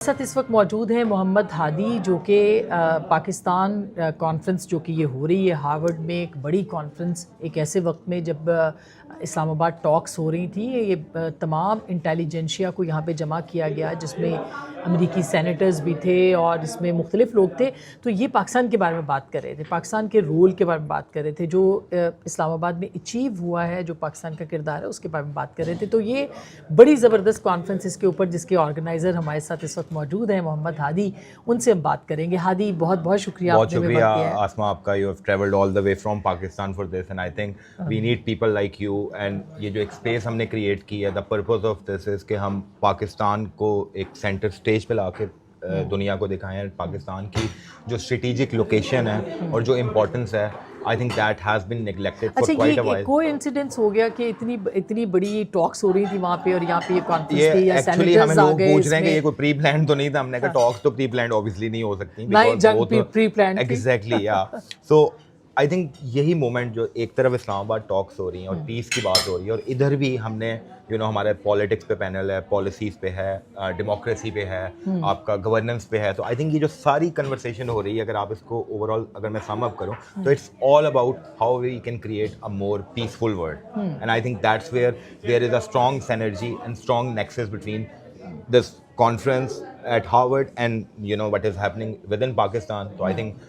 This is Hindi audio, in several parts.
साथ इस वक्त मौजूद हैं मोहम्मद हादी जो कि पाकिस्तान कॉन्फ्रेंस जो कि ये हो रही है हार्वर्ड में, एक बड़ी कॉन्फ्रेंस, एक ऐसे वक्त में जब इस्लामाबाद टॉक्स हो रही थी। ये तमाम इंटेलिजेंशिया को यहाँ पे जमा किया गया जिसमें अमेरिकी सेनेटर्स भी थे और इसमें मुख्तलिफ लोग थे। तो ये पाकिस्तान के बारे में बात कर रहे थे, पाकिस्तान के रोल के बारे में बात कर रहे थे, जो इस्लामाबाद में अचीव हुआ है, जो पाकिस्तान का किरदार है उसके बारे में बात कर रहे थे। तो ये बड़ी ज़बरदस्त कॉन्फ्रेंस इसके ऊपर, जिसके ऑर्गेनाइज़र हमारे साथ इस वक्त मौजूद हैं मोहम्मद हादी, उनसे हम बात करेंगे। हादी, बहुत बहुत शुक्रिया। बहुत शुक्रिया आसमा आपका। You have travelled all the way from Pakistan for this and I think we need people like you. And ये जो एक स्पेस हमने क्रिएट की है, the purpose of this is कि हम पाकिस्तान को एक सेंटर स्टेज पे लाके दुनिया को दिखाएं। पाकिस्तान की जो स्ट्रेटेजिक लोकेशन है और जो इम्पोर्टेंस है, I think that has been neglected for quite a while. कोई इंसिडेंस हो गया कि इतनी बड़ी टॉक्स हो रही थी वहाँ पे और यहाँ पे ये कॉन्फ्रेंस थी या एक्चुअली हमें लोग पूछ रहे हैं कि ये कोई प्री प्लान तो नहीं था। हमने कहा टॉक्स तो प्री प्लान ऑब्वियसली नहीं हो सकती, प्री प्लान एग्जैक्टली या सो आई थिंक यही मोमेंट जो एक तरफ इस्लामाबाद टॉक्स हो रही हैं और पीस की बात हो रही है, और इधर भी हमने हमारे पॉलिटिक्स पे पैनल है, पॉलिसीज़ पे है, डेमोक्रेसी पे है, आपका गवर्नेंस पे है। तो आई थिंक ये जो सारी कन्वर्सेशन हो रही है, अगर आप इसको ओवरऑल अगर मैं सम अप करूँ तो it's all about how we can create a more peaceful world. And I think that's where there is a strong synergy and strong nexus between this conference at Harvard and what is happening within Pakistan. So I think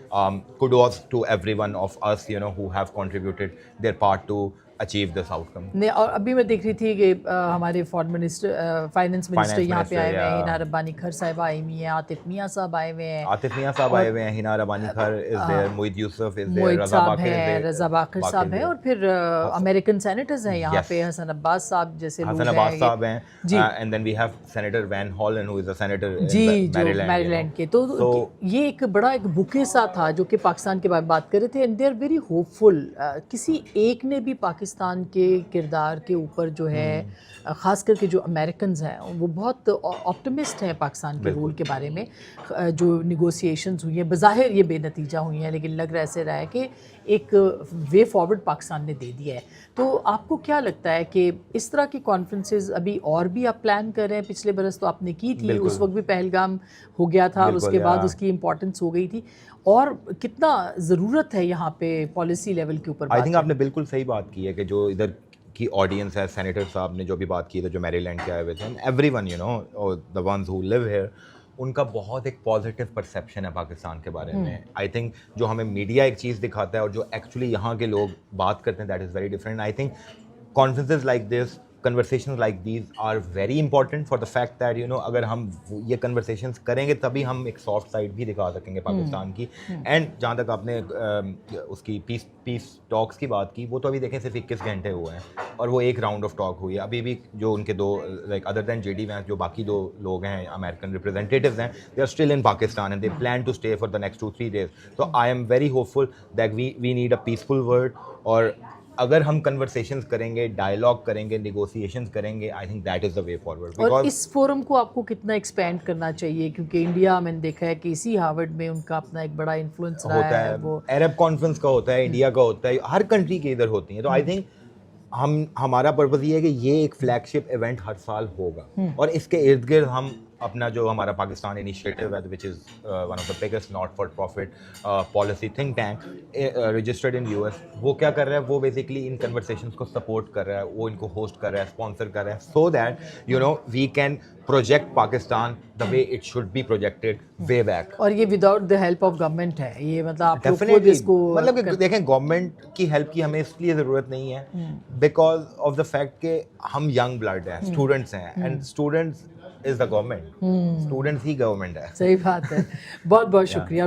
kudos to every one of us who have contributed their part to achieve this outcome. ने और अभी मैं देख रही थी कि हमारे फॉरेन मिनिस्टर, फाइनेंस मिनिस्टर यहाँ पे आए हुए हैं, हिना रब्बानी खर साहिबा आई हुई हैं, आतिफ मियाँ साहब आए हुए हैं, Hina Rabbani Khar is there, Mohit Yusuf is there, Mohit साहब हैं, रजा बाकर साहब हैं, और फिर अमेरिकन सेनेटर्स हैं यहाँ पे, हसन अब्बास साहब जैसे लोग हैं, हसन अब्बास साहब हैं, and then we have senator Van Hollen who is a senator in Maryland के। तो ये एक बड़ा एक बुके सा था जो कि पाकिस्तान के बारे में बात कर रहे थे, and they are very hopeful. किसी एक ने भी पाकिस्तान के किरदार के ऊपर जो है, ख़ास करके जो अमेरिकन्स हैं वो बहुत ऑप्टिमिस्ट हैं पाकिस्तान के रोल के बारे में। जो निगोसिएशंस हुई हैं, बज़ाहिर ये बेनतीजा हुई हैं, लेकिन लग रहा ऐसे रहा है कि एक वे फॉरवर्ड पाकिस्तान ने दे दिया है। तो आपको क्या लगता है कि इस तरह की कॉन्फ्रेंसेस अभी और भी आप प्लान कर रहे हैं? पिछले बरस तो आपने की थी, उस वक्त भी पहलगाम हो गया था और उसके बाद उसकी इम्पोर्टेंस हो गई थी, और कितना ज़रूरत है यहाँ पे पॉलिसी लेवल के ऊपर? आई थिंक आपने बिल्कुल सही बात की है कि जो इधर की ऑडियंस है, सेनेटर साहब ने जो भी बात की थी, जो मैरीलैंड के आए हुए थे, everyone the ones who live here, उनका बहुत एक पॉजिटिव परसेप्शन है पाकिस्तान के बारे में। आई थिंक जो हमें मीडिया एक चीज़ दिखाता है और जो एक्चुअली यहाँ के लोग बात करते हैं, that is very different. I think conferences like this, conversations like these are very important for the fact that अगर हम ये conversations करेंगे तभी हम एक soft side भी दिखा सकेंगे पाकिस्तान की। एंड जहाँ तक आपने उसकी पीस टॉक्स की बात की, वो तो अभी देखें सिर्फ 21 घंटे हुए हैं और वो एक राउंड ऑफ टॉक हुई है। अभी भी जो उनके दो, like other than JD Vance, जो बाकी दो लोग हैं अमेरिकन रिप्रेजेंटेटिव्स हैं, they are still in Pakistan and they plan to stay for the next 2-3 days। तो I am very hopeful that we need a peaceful world. और अगर हम कन्वर्सेशंस करेंगे, डायलॉग करेंगे, नेगोशिएशंस करेंगे, I think that is the way forward. और इस फोरम को आपको कितना एक्सपेंड करना चाहिए? क्योंकि इंडिया मैंने देखा है कि इसी हार्वर्ड में उनका अपना एक बड़ा इन्फ्लुएंस रहा है। वो अरब कॉन्फ्रेंस का होता है, इंडिया का होता है, हर कंट्री के इधर होती हैं। तो आई थिंक हमारा पर्पज़ ये है कि ये एक फ्लैगशिप इवेंट हर साल होगा और इसके इर्द गिर्द हम अपना जो हमारा पाकिस्तान इनिशिएटिव है, which is one of the biggest not for profit policy think tank registered in US, वो क्या कर रहा है? वो बेसिकली इन कन्वर्सेशंस को सपोर्ट कर रहा है, वो इनको होस्ट कर रहा है, स्पॉन्सर कर रहा है, so that we can project Pakistan the way it should be projected way back. और ये without the help of government है ये, मतलब आप खुद इसको, मतलब कि देखें, गवर्नमेंट की हेल्प की हमें इसलिए ज़रूरत नहीं है बिकॉज ऑफ द फैक्ट कि हम यंग ब्लड हैं, स्टूडेंट्स हैं, and students is the government, students he government है। सही बात है। बहुत बहुत शुक्रिया।